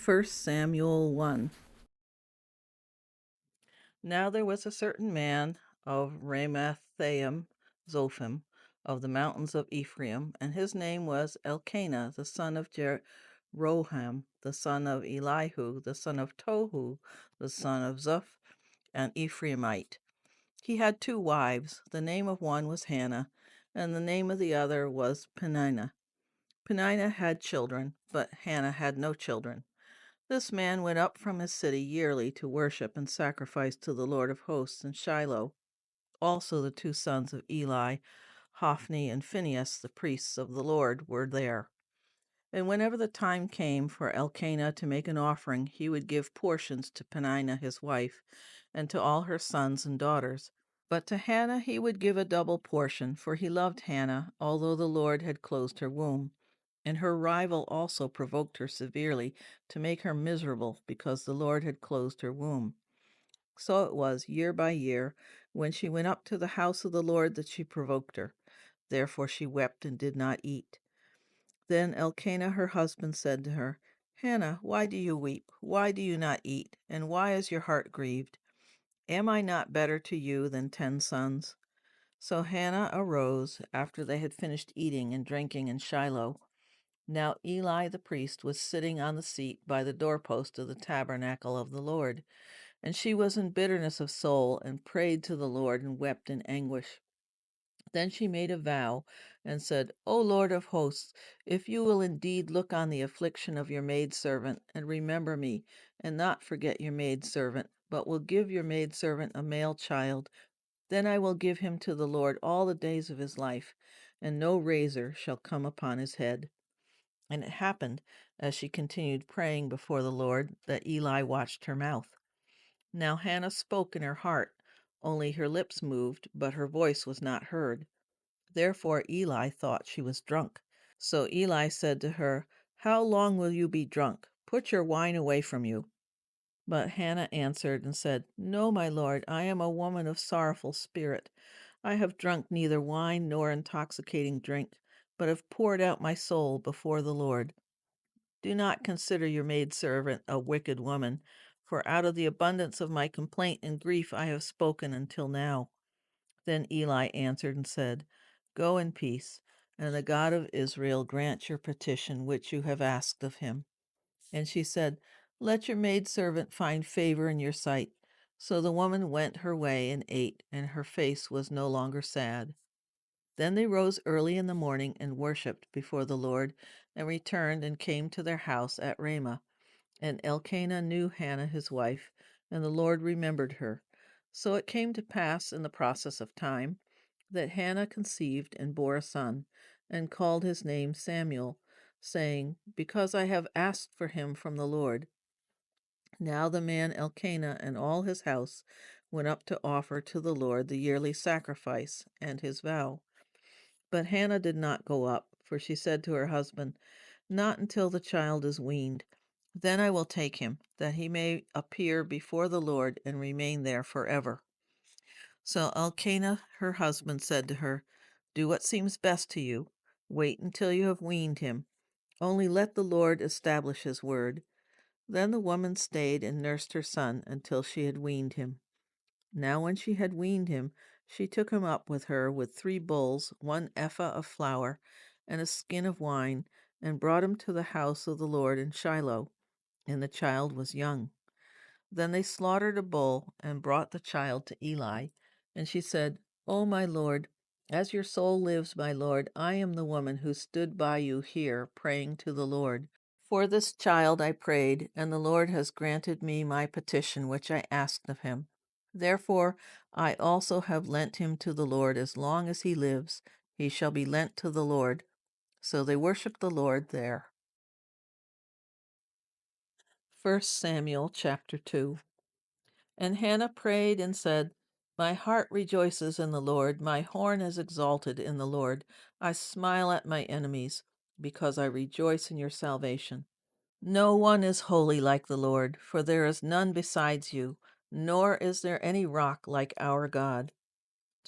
First Samuel 1. Now there was a certain man of Ramathaim Zophim of the mountains of Ephraim, and his name was Elkanah, the son of Jeroham, the son of Elihu, the son of Tohu, the son of Zuph, an Ephraimite. He had 2 wives. The name of one was Hannah, and the name of the other was Peninnah. Peninnah had children, but Hannah had no children. This man went up from his city yearly to worship and sacrifice to the Lord of hosts in Shiloh. Also the 2 sons of Eli, Hophni and Phinehas, the priests of the Lord, were there. And whenever the time came for Elkanah to make an offering, he would give portions to Peninnah his wife, and to all her sons and daughters. But to Hannah he would give a double portion, for he loved Hannah, although the Lord had closed her womb. And her rival also provoked her severely to make her miserable, because the Lord had closed her womb. So it was, year by year, when she went up to the house of the Lord, that she provoked her. Therefore she wept and did not eat. Then Elkanah her husband said to her, Hannah, why do you weep? Why do you not eat? And why is your heart grieved? Am I not better to you than 10 sons? So Hannah arose after they had finished eating and drinking in Shiloh. Now Eli the priest was sitting on the seat by the doorpost of the tabernacle of the Lord, and she was in bitterness of soul, and prayed to the Lord, and wept in anguish. Then she made a vow, and said, O Lord of hosts, if you will indeed look on the affliction of your maidservant, and remember me, and not forget your maidservant, but will give your maidservant a male child, then I will give him to the Lord all the days of his life, and no razor shall come upon his head. And it happened, as she continued praying before the Lord, that Eli watched her mouth. Now Hannah spoke in her heart, only her lips moved, but her voice was not heard. Therefore Eli thought she was drunk. So Eli said to her, How long will you be drunk? Put your wine away from you. But Hannah answered and said, No, my lord, I am a woman of sorrowful spirit. I have drunk neither wine nor intoxicating drink, but have poured out my soul before the Lord. Do not consider your maidservant a wicked woman, for out of the abundance of my complaint and grief I have spoken until now. Then Eli answered and said, Go in peace, and the God of Israel grant your petition which you have asked of him. And she said, Let your maidservant find favor in your sight. So the woman went her way and ate, and her face was no longer sad. Then they rose early in the morning and worshipped before the Lord, and returned and came to their house at Ramah. And Elkanah knew Hannah his wife, and the Lord remembered her. So it came to pass in the process of time that Hannah conceived and bore a son, and called his name Samuel, saying, Because I have asked for him from the Lord. Now the man Elkanah and all his house went up to offer to the Lord the yearly sacrifice and his vow. But Hannah did not go up, for she said to her husband, Not until the child is weaned. Then I will take him, that he may appear before the Lord and remain there forever. So Elkanah, her husband, said to her, Do what seems best to you. Wait until you have weaned him. Only let the Lord establish his word. Then the woman stayed and nursed her son until she had weaned him. Now when she had weaned him, she took him up with her with 3 bulls, 1 ephah of flour, and a skin of wine, and brought him to the house of the Lord in Shiloh. And the child was young. Then they slaughtered a bull and brought the child to Eli. And she said, O my lord, as your soul lives, my lord, I am the woman who stood by you here praying to the Lord. For this child I prayed, and the Lord has granted me my petition which I asked of him. Therefore I also have lent him to the Lord as long as he lives. He shall be lent to the Lord. So they worshiped the Lord there. First Samuel chapter 2. And Hannah prayed and said, My heart rejoices in the Lord, my horn is exalted in the Lord. I smile at my enemies, because I rejoice in your salvation. No one is holy like the Lord, for there is none besides you, nor is there any rock like our God.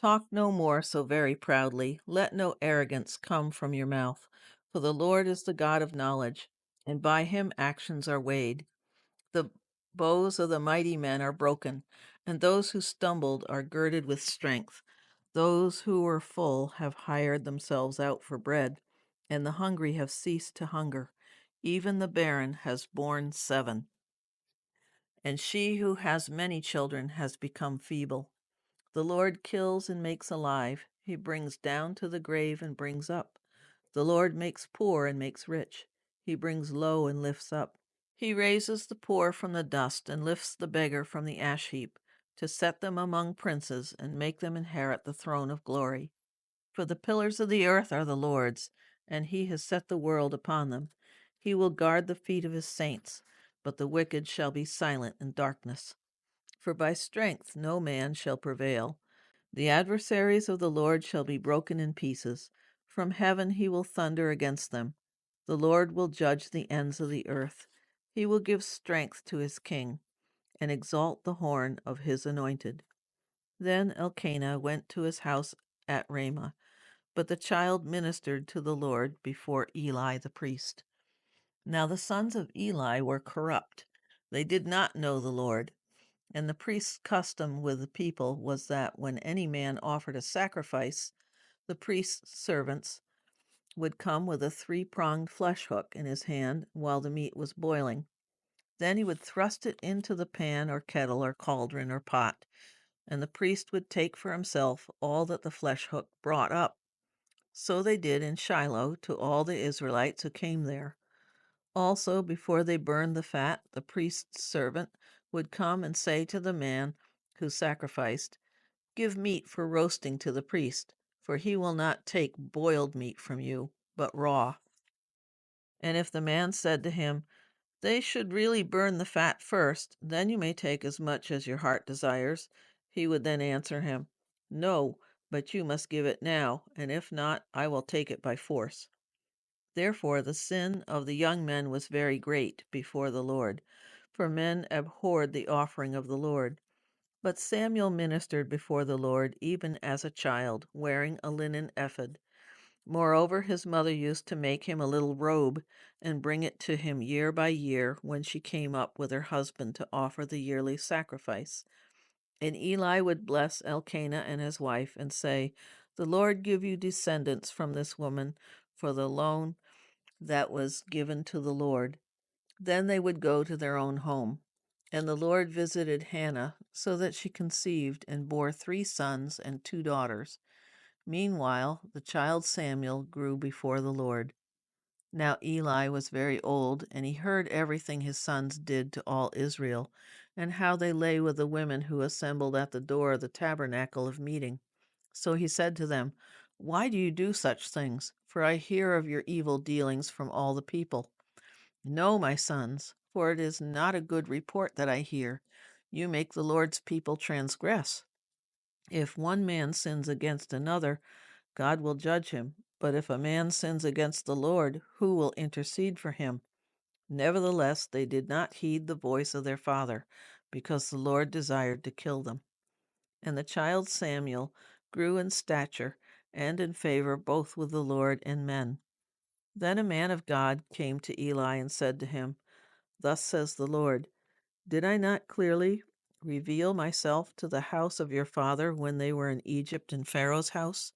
Talk no more so very proudly, let no arrogance come from your mouth, for the Lord is the God of knowledge. and by him actions are weighed. The bows of the mighty men are broken, and those who stumbled are girded with strength. Those who were full have hired themselves out for bread, and the hungry have ceased to hunger. Even the barren has borne 7, and she who has many children has become feeble. The Lord kills and makes alive. He brings down to the grave and brings up. The Lord makes poor and makes rich. He brings low and lifts up. He raises the poor from the dust and lifts the beggar from the ash heap, to set them among princes and make them inherit the throne of glory. For the pillars of the earth are the Lord's, and he has set the world upon them. He will guard the feet of his saints, but the wicked shall be silent in darkness. For by strength no man shall prevail. The adversaries of the Lord shall be broken in pieces. From heaven he will thunder against them. The Lord will judge the ends of the earth. He will give strength to his king, and exalt the horn of his anointed. Then Elkanah went to his house at Ramah, but the child ministered to the Lord before Eli the priest. Now the sons of Eli were corrupt. They did not know the Lord. And the priest's custom with the people was that when any man offered a sacrifice, the priest's servants would come with a 3-pronged flesh hook in his hand while the meat was boiling. Then he would thrust it into the pan or kettle or cauldron or pot, and the priest would take for himself all that the flesh hook brought up. So they did in Shiloh to all the Israelites who came there. Also, before they burned the fat, the priest's servant would come and say to the man who sacrificed, "Give meat for roasting to the priest, for he will not take boiled meat from you, but raw." And if the man said to him, "They should really burn the fat first, then you may take as much as your heart desires," he would then answer him, "No, but you must give it now, and if not, I will take it by force." Therefore the sin of the young men was very great before the Lord, for men abhorred the offering of the Lord. But Samuel ministered before the Lord even as a child, wearing a linen ephod. Moreover, his mother used to make him a little robe and bring it to him year by year when she came up with her husband to offer the yearly sacrifice. And Eli would bless Elkanah and his wife and say, "The Lord give you descendants from this woman for the loan that was given to the Lord." Then they would go to their own home. And the Lord visited Hannah, so that she conceived and bore 3 sons and 2 daughters. Meanwhile, the child Samuel grew before the Lord. Now Eli was very old, and he heard everything his sons did to all Israel, and how they lay with the women who assembled at the door of the tabernacle of meeting. So he said to them, "Why do you do such things? For I hear of your evil dealings from all the people." "No, my sons, for it is not a good report that I hear. You make the Lord's people transgress. If one man sins against another, God will judge him. But if a man sins against the Lord, who will intercede for him?" Nevertheless, they did not heed the voice of their father, because the Lord desired to kill them. And the child Samuel grew in stature and in favor both with the Lord and men. Then a man of God came to Eli and said to him, "Thus says the Lord, did I not clearly reveal myself to the house of your father when they were in Egypt in Pharaoh's house?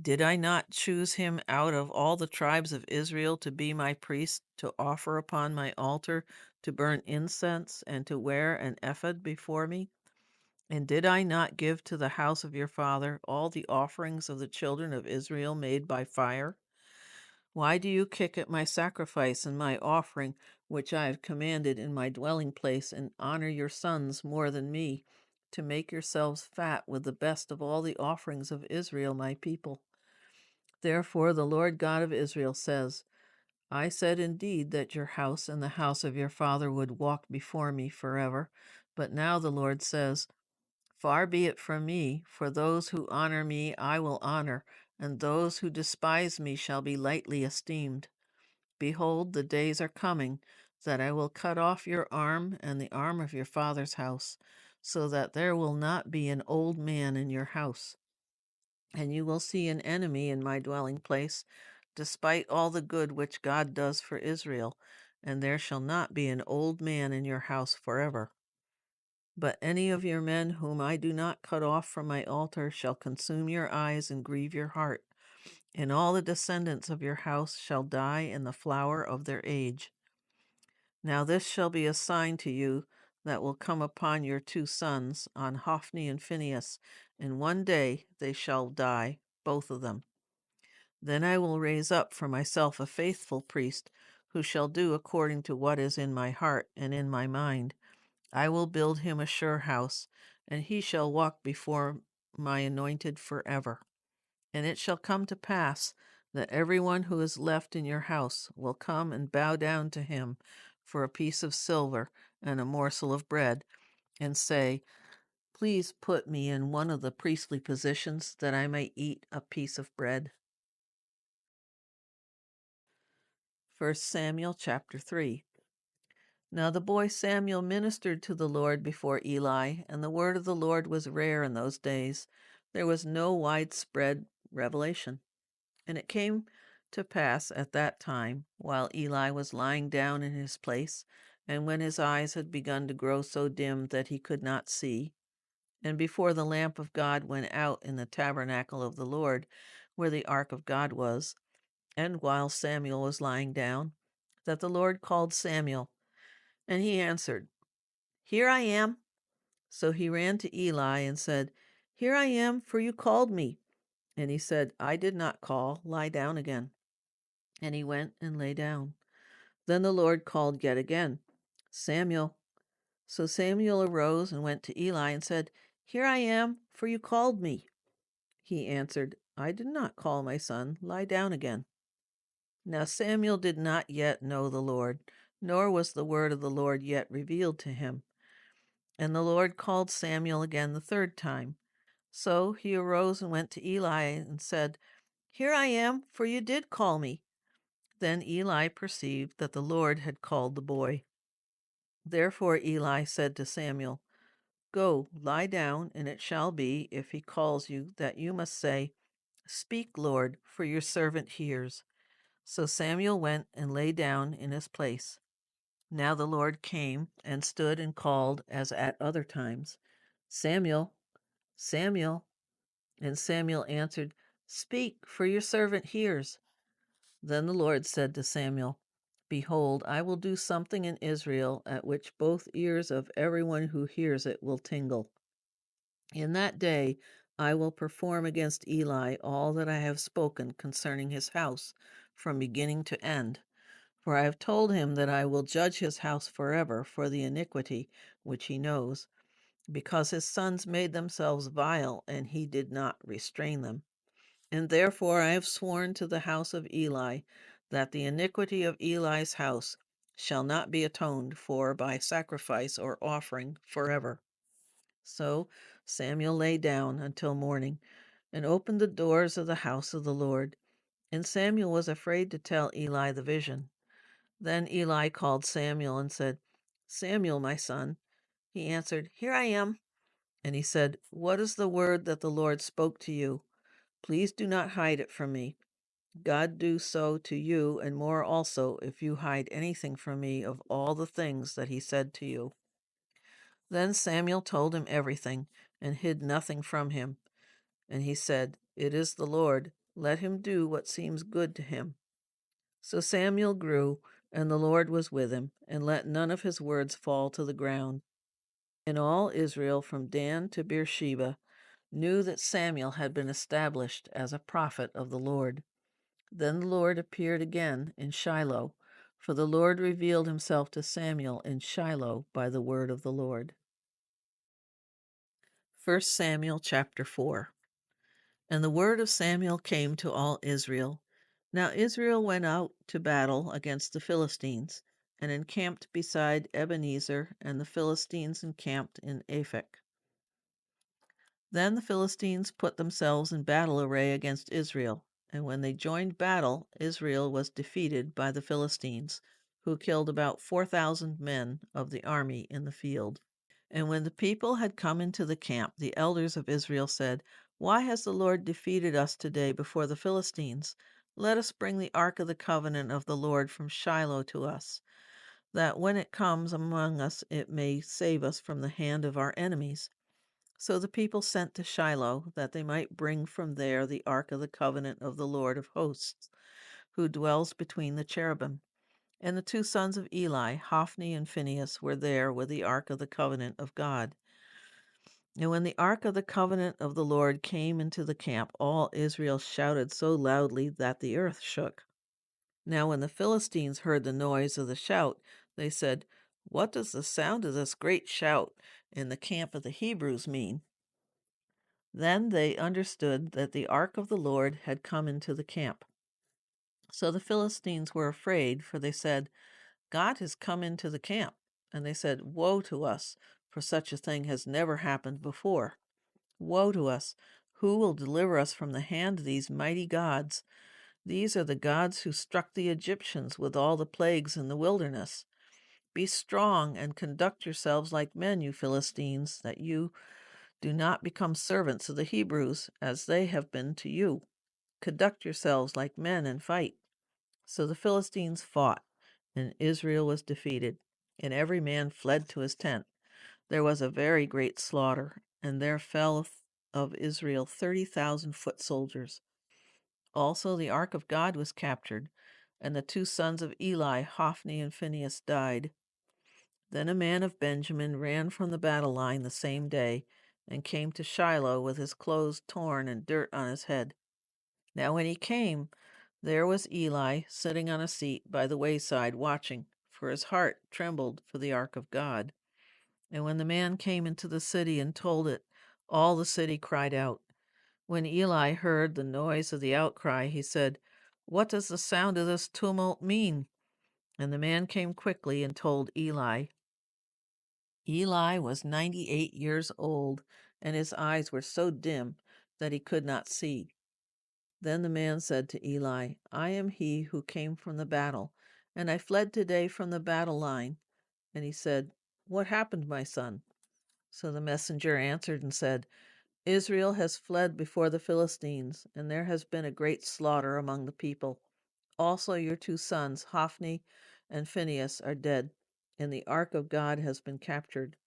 Did I not choose him out of all the tribes of Israel to be my priest, to offer upon my altar, to burn incense, and to wear an ephod before me? And did I not give to the house of your father all the offerings of the children of Israel made by fire? Why do you kick at my sacrifice and my offering, which I have commanded in my dwelling place, and honor your sons more than me, to make yourselves fat with the best of all the offerings of Israel, my people? Therefore the Lord God of Israel says, I said indeed that your house and the house of your father would walk before me forever. But now the Lord says, far be it from me, for those who honor me I will honor, and those who despise me shall be lightly esteemed. Behold, the days are coming that I will cut off your arm and the arm of your father's house, so that there will not be an old man in your house. And you will see an enemy in my dwelling place, despite all the good which God does for Israel. and there shall not be an old man in your house forever. But any of your men whom I do not cut off from my altar shall consume your eyes and grieve your heart, and all the descendants of your house shall die in the flower of their age. Now this shall be a sign to you that will come upon your two sons, on Hophni and Phinehas, and one day they shall die, both of them. Then I will raise up for myself a faithful priest, who shall do according to what is in my heart and in my mind. I will build him a sure house, and he shall walk before my anointed forever. And it shall come to pass that everyone who is left in your house will come and bow down to him for a piece of silver and a morsel of bread, and say, Please put me in one of the priestly positions that I may eat a piece of bread. 1 Samuel chapter 3. Now the boy Samuel ministered to the Lord before Eli, and the word of the Lord was rare in those days. There was no widespread revelation. And it came to pass at that time, while Eli was lying down in his place, and when his eyes had begun to grow so dim that he could not see, and before the lamp of God went out in the tabernacle of the Lord, where the ark of God was, and while Samuel was lying down, that the Lord called Samuel. And he answered, Here I am. So he ran to Eli and said, Here I am, for you called me. And he said, I did not call. Lie down again. And he went and lay down. Then the Lord called yet again, Samuel. So Samuel arose and went to Eli and said, Here I am, for you called me. He answered, I did not call, my son. Lie down again. Now Samuel did not yet know the Lord, nor was the word of the Lord yet revealed to him. And the Lord called Samuel again the third time. So he arose and went to Eli and said, Here I am, for you did call me. Then Eli perceived that the Lord had called the boy. Therefore Eli said to Samuel, Go, lie down, and it shall be, if he calls you, that you must say, Speak, Lord, for your servant hears. So Samuel went and lay down in his place. Now the Lord came and stood and called as at other times, Samuel, Samuel. And Samuel answered, Speak, for your servant hears. Then the Lord said to Samuel, Behold, I will do something in Israel at which both ears of everyone who hears it will tingle. In that day I will perform against Eli all that I have spoken concerning his house, from beginning to end. For I have told him that I will judge his house forever for the iniquity which he knows, because his sons made themselves vile, and he did not restrain them. And therefore I have sworn to the house of Eli that the iniquity of Eli's house shall not be atoned for by sacrifice or offering forever. So Samuel lay down until morning and opened the doors of the house of the Lord. And Samuel was afraid to tell Eli the vision. Then Eli called Samuel and said, Samuel, my son. He answered, Here I am. And he said, What is the word that the Lord spoke to you? Please do not hide it from me. God do so to you, and more also, if you hide anything from me of all the things that he said to you. Then Samuel told him everything, and hid nothing from him. And he said, It is the Lord. Let him do what seems good to him. So Samuel grew, and the Lord was with him, and let none of his words fall to the ground. And all Israel, from Dan to Beersheba, knew that Samuel had been established as a prophet of the Lord. Then the Lord appeared again in Shiloh, for the Lord revealed himself to Samuel in Shiloh by the word of the Lord. 1 Samuel chapter 4. And the word of Samuel came to all Israel. Now Israel went out to battle against the Philistines, and encamped beside Ebenezer, and the Philistines encamped in Aphek. Then the Philistines put themselves in battle array against Israel, and when they joined battle, Israel was defeated by the Philistines, who killed about 4,000 men of the army in the field. And when the people had come into the camp, the elders of Israel said, Why has the Lord defeated us today before the Philistines? Let us bring the ark of the covenant of the Lord from Shiloh to us. that when it comes among us, it may save us from the hand of our enemies. So the people sent to Shiloh, that they might bring from there the ark of the covenant of the Lord of hosts, who dwells between the cherubim. And the two sons of Eli, Hophni and Phinehas, were there with the ark of the covenant of God. And when the ark of the covenant of the Lord came into the camp, all Israel shouted so loudly that the earth shook. Now when the Philistines heard the noise of the shout, they said, "What does the sound of this great shout in the camp of the Hebrews mean?" Then they understood that the ark of the Lord had come into the camp. So the Philistines were afraid, for they said, "God has come into the camp." And they said, "Woe to us, for such a thing has never happened before. Woe to us! Who will deliver us from the hand of these mighty gods? These are the gods who struck the Egyptians with all the plagues in the wilderness. Be strong and conduct yourselves like men, you Philistines, that you do not become servants of the Hebrews, as they have been to you. Conduct yourselves like men and fight." So the Philistines fought, and Israel was defeated, and every man fled to his tent. There was a very great slaughter, and there fell of Israel 30,000 foot soldiers. Also the ark of God was captured, and the two sons of Eli, Hophni and Phinehas, died. Then a man of Benjamin ran from the battle line the same day, and came to Shiloh with his clothes torn and dirt on his head. Now when he came, there was Eli sitting on a seat by the wayside watching, for his heart trembled for the ark of God. And when the man came into the city and told it, all the city cried out. When Eli heard the noise of the outcry, he said, "What does the sound of this tumult mean?" And the man came quickly and told Eli. Eli was 98 years old, and his eyes were so dim that he could not see. Then the man said to Eli, "I am he who came from the battle, and I fled today from the battle line." And he said, "What happened, my son?" So the messenger answered and said, "Israel has fled before the Philistines, and there has been a great slaughter among the people. Also your two sons, Hophni and Phinehas, are dead, and the ark of God has been captured."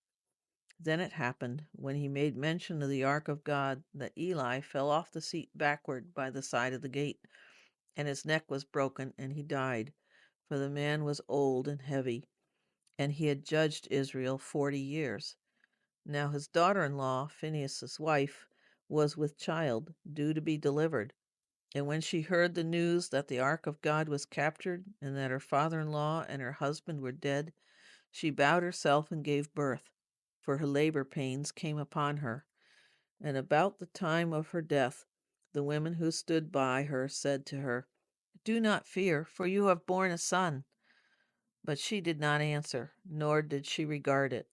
Then it happened, when he made mention of the ark of God, that Eli fell off the seat backward by the side of the gate, and his neck was broken, and he died, for the man was old and heavy, and he had judged Israel 40 years. Now his daughter-in-law, Phinehas's wife, was with child, due to be delivered. And when she heard the news that the ark of God was captured, and that her father-in-law and her husband were dead, she bowed herself and gave birth, for her labor pains came upon her. And about the time of her death, the women who stood by her said to her, "Do not fear, for you have borne a son." But she did not answer, nor did she regard it.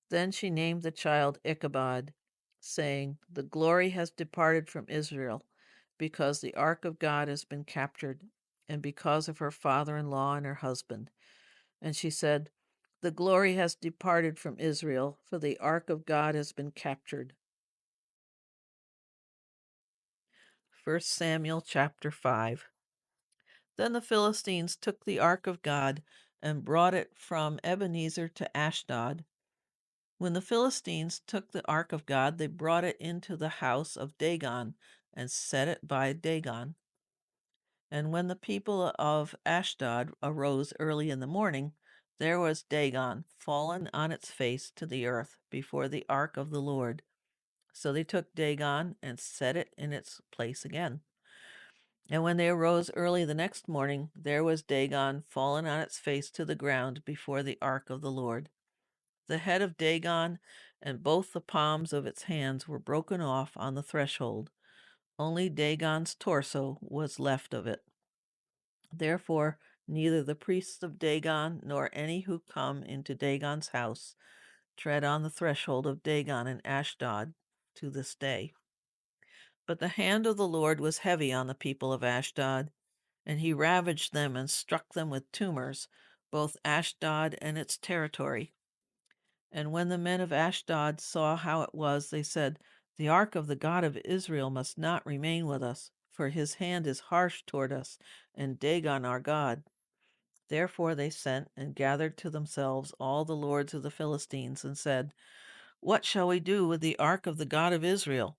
Then she named the child Ichabod, saying, "The glory has departed from Israel, because the ark of God has been captured, and because of her father-in-law and her husband." And she said, "The glory has departed from Israel, for the ark of God has been captured." 1 Samuel chapter 5. Then the Philistines took the ark of God and brought it from Ebenezer to Ashdod. When the Philistines took the ark of God, they brought it into the house of Dagon and set it by Dagon. And when the people of Ashdod arose early in the morning, there was Dagon fallen on its face to the earth before the ark of the Lord. So they took Dagon and set it in its place again. And when they arose early the next morning, there was Dagon fallen on its face to the ground before the ark of the Lord. The head of Dagon and both the palms of its hands were broken off on the threshold. Only Dagon's torso was left of it. Therefore, neither the priests of Dagon nor any who come into Dagon's house tread on the threshold of Dagon in Ashdod to this day. But the hand of the Lord was heavy on the people of Ashdod, and he ravaged them and struck them with tumors, both Ashdod and its territory. And when the men of Ashdod saw how it was, they said, "The ark of the God of Israel must not remain with us, for his hand is harsh toward us, and Dagon our God." Therefore they sent and gathered to themselves all the lords of the Philistines and said, "What shall we do with the ark of the God of Israel?"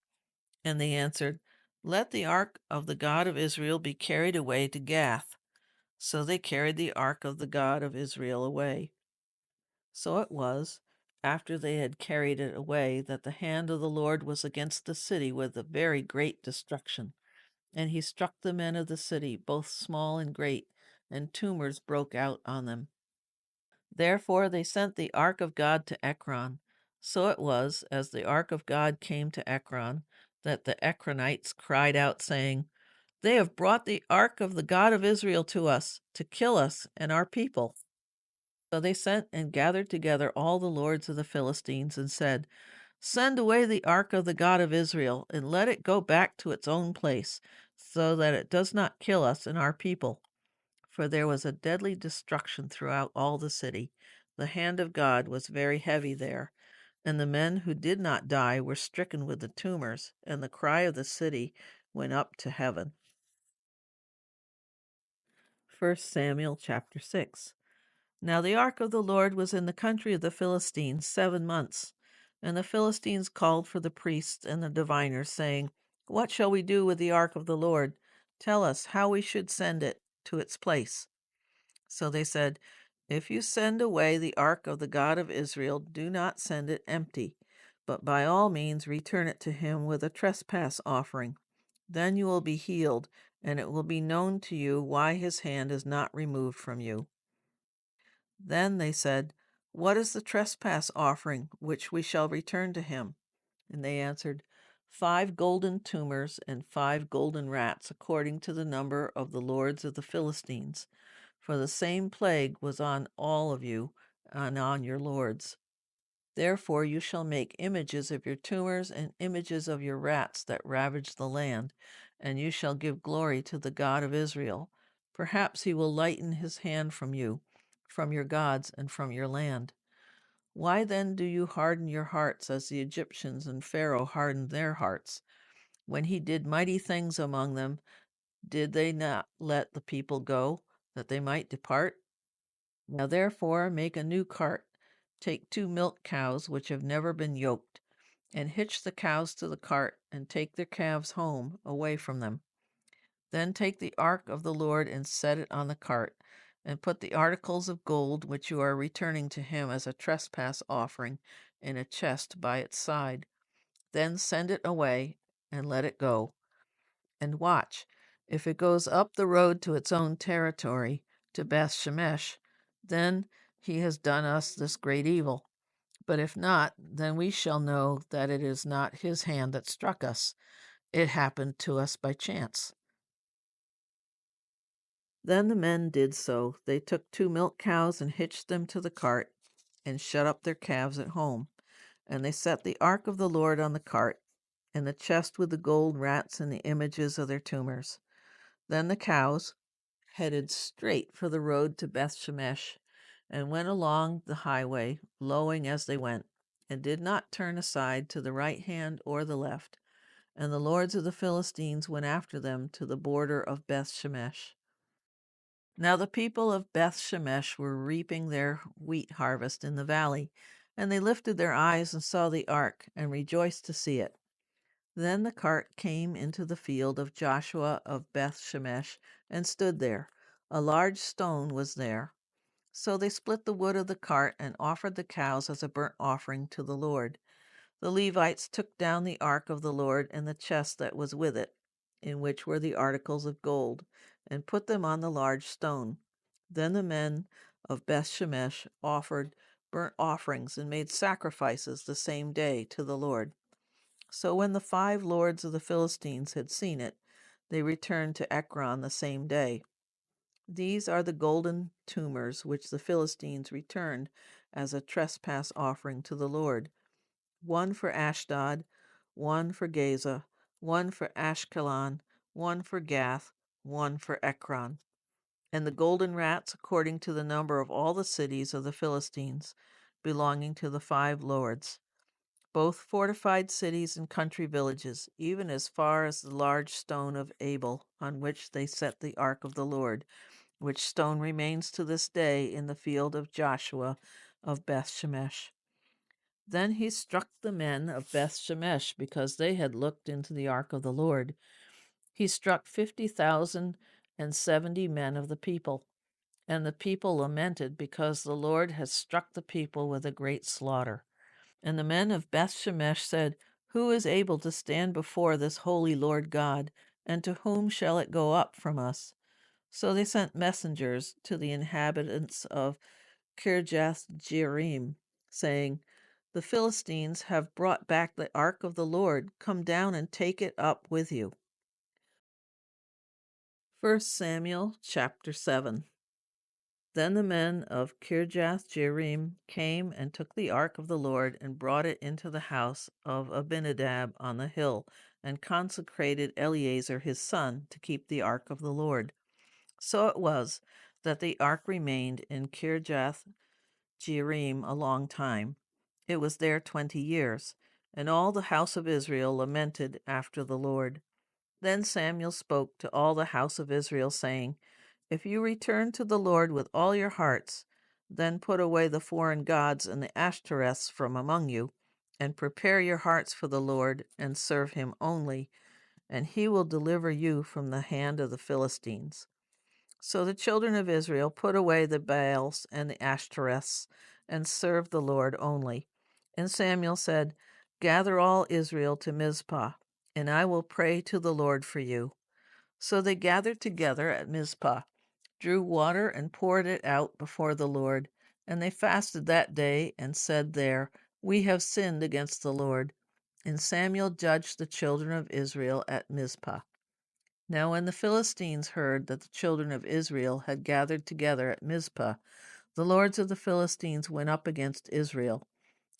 And they answered, "Let the ark of the God of Israel be carried away to Gath." So they carried the ark of the God of Israel away. So it was, after they had carried it away, that the hand of the Lord was against the city with a very great destruction. And he struck the men of the city, both small and great, and tumors broke out on them. Therefore they sent the ark of God to Ekron. So it was, as the ark of God came to Ekron, that the Ekronites cried out, saying, "They have brought the ark of the God of Israel to us, to kill us and our people." So they sent and gathered together all the lords of the Philistines and said, "Send away the ark of the God of Israel, and let it go back to its own place, so that it does not kill us and our people." For there was a deadly destruction throughout all the city. The hand of God was very heavy there, and the men who did not die were stricken with the tumors, and the cry of the city went up to heaven. 1 Samuel chapter 6. Now the ark of the Lord was in the country of the Philistines 7 months. And the Philistines called for the priests and the diviners, saying, "What shall we do with the ark of the Lord? Tell us how we should send it to its place." So they said, "If you send away the ark of the God of Israel, do not send it empty, but by all means return it to him with a trespass offering. Then you will be healed, and it will be known to you why his hand is not removed from you." Then they said, "What is the trespass offering which we shall return to him?" And they answered, 5 golden tumors and 5 golden rats, according to the number of the lords of the Philistines. For the same plague was on all of you and on your lords. Therefore you shall make images of your tumors and images of your rats that ravage the land, and you shall give glory to the God of Israel. Perhaps he will lighten his hand from you, from your gods, and from your land. Why then do you harden your hearts as the Egyptians and Pharaoh hardened their hearts? When he did mighty things among them, did they not let the people go, that they might depart? Now therefore make a new cart. Take 2 milk cows which have never been yoked, and hitch the cows to the cart, and take their calves home away from them. Then take the ark of the Lord and set it on the cart, and put the articles of gold which you are returning to him as a trespass offering in a chest by its side. Then send it away, and let it go. And watch, if it goes up the road to its own territory, to Beth Shemesh, then he has done us this great evil. But if not, then we shall know that it is not his hand that struck us. It happened to us by chance. Then the men did so. They took 2 milk cows and hitched them to the cart, and shut up their calves at home. And they set the ark of the Lord on the cart, and the chest with the gold rats and the images of their tumors. Then the cows headed straight for the road to Beth Shemesh, and went along the highway, lowing as they went, and did not turn aside to the right hand or the left. And the lords of the Philistines went after them to the border of Beth Shemesh. Now the people of Beth Shemesh were reaping their wheat harvest in the valley, and they lifted their eyes and saw the ark, and rejoiced to see it. Then the cart came into the field of Joshua of Beth Shemesh, and stood there. A large stone was there. So they split the wood of the cart, and offered the cows as a burnt offering to the Lord. The Levites took down the ark of the Lord and the chest that was with it, in which were the articles of gold, and put them on the large stone. Then the men of Beth Shemesh offered burnt offerings and made sacrifices the same day to the Lord. So when the 5 lords of the Philistines had seen it, they returned to Ekron the same day. These are the golden tumors which the Philistines returned as a trespass offering to the Lord: one for Ashdod, one for Gaza, one for Ashkelon, one for Gath, one for Ekron. And the golden rats according to the number of all the cities of the Philistines, belonging to the 5 lords, both fortified cities and country villages, even as far as the large stone of Abel, on which they set the ark of the Lord, which stone remains to this day in the field of Joshua of Beth Shemesh. Then he struck the men of Beth Shemesh because they had looked into the ark of the Lord. He struck 50,070 men of the people, and the people lamented because the Lord had struck the people with a great slaughter. And the men of Beth Shemesh said, "Who is able to stand before this holy Lord God, and to whom shall it go up from us?" So they sent messengers to the inhabitants of Kirjath Jearim, saying, "The Philistines have brought back the ark of the Lord. Come down and take it up with you." 1 Samuel chapter 7. Then the men of Kirjath Jearim came and took the ark of the Lord and brought it into the house of Abinadab on the hill, and consecrated Eleazar his son to keep the ark of the Lord. So it was that the ark remained in Kirjath Jearim a long time. It was there 20 years, and all the house of Israel lamented after the Lord. Then Samuel spoke to all the house of Israel, saying, "If you return to the Lord with all your hearts, then put away the foreign gods and the Ashtoreths from among you, and prepare your hearts for the Lord, and serve him only, and he will deliver you from the hand of the Philistines." So the children of Israel put away the Baals and the Ashtoreths, and served the Lord only. And Samuel said, "Gather all Israel to Mizpah, and I will pray to the Lord for you." So they gathered together at Mizpah, drew water, and poured it out before the Lord. And they fasted that day, and said there, "We have sinned against the Lord." And Samuel judged the children of Israel at Mizpah. Now when the Philistines heard that the children of Israel had gathered together at Mizpah, the lords of the Philistines went up against Israel.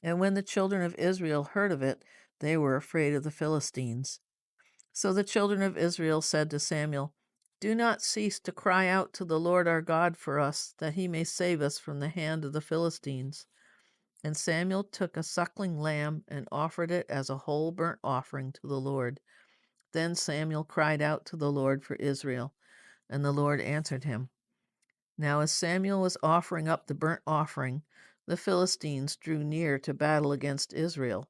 And when the children of Israel heard of it, they were afraid of the Philistines. So the children of Israel said to Samuel, "Do not cease to cry out to the Lord our God for us, that he may save us from the hand of the Philistines." And Samuel took a suckling lamb and offered it as a whole burnt offering to the Lord. Then Samuel cried out to the Lord for Israel, and the Lord answered him. Now as Samuel was offering up the burnt offering, the Philistines drew near to battle against Israel.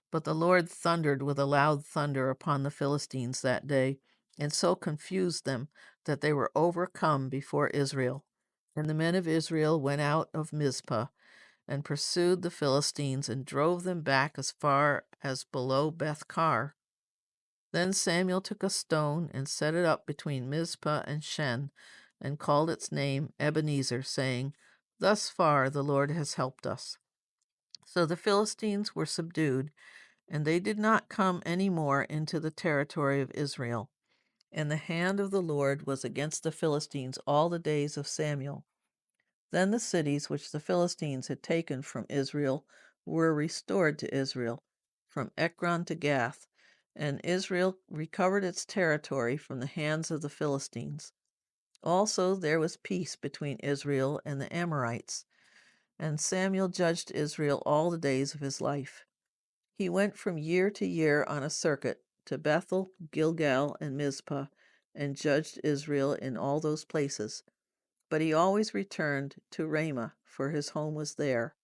But the Lord thundered with a loud thunder upon the Philistines that day, and so confused them that they were overcome before Israel. And the men of Israel went out of Mizpah and pursued the Philistines and drove them back as far as below Beth-kar. Then Samuel took a stone and set it up between Mizpah and Shen, and called its name Ebenezer, saying, "Thus far the Lord has helped us." So the Philistines were subdued, and they did not come any more into the territory of Israel. And the hand of the Lord was against the Philistines all the days of Samuel. Then the cities which the Philistines had taken from Israel were restored to Israel, from Ekron to Gath, and Israel recovered its territory from the hands of the Philistines. Also there was peace between Israel and the Amorites, and Samuel judged Israel all the days of his life. He went from year to year on a circuit to Bethel, Gilgal, and Mizpah, and judged Israel in all those places. But he always returned to Ramah, for his home was there.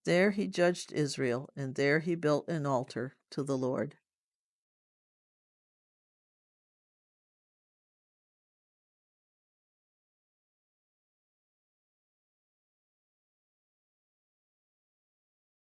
There he judged Israel, and there he built an altar to the Lord.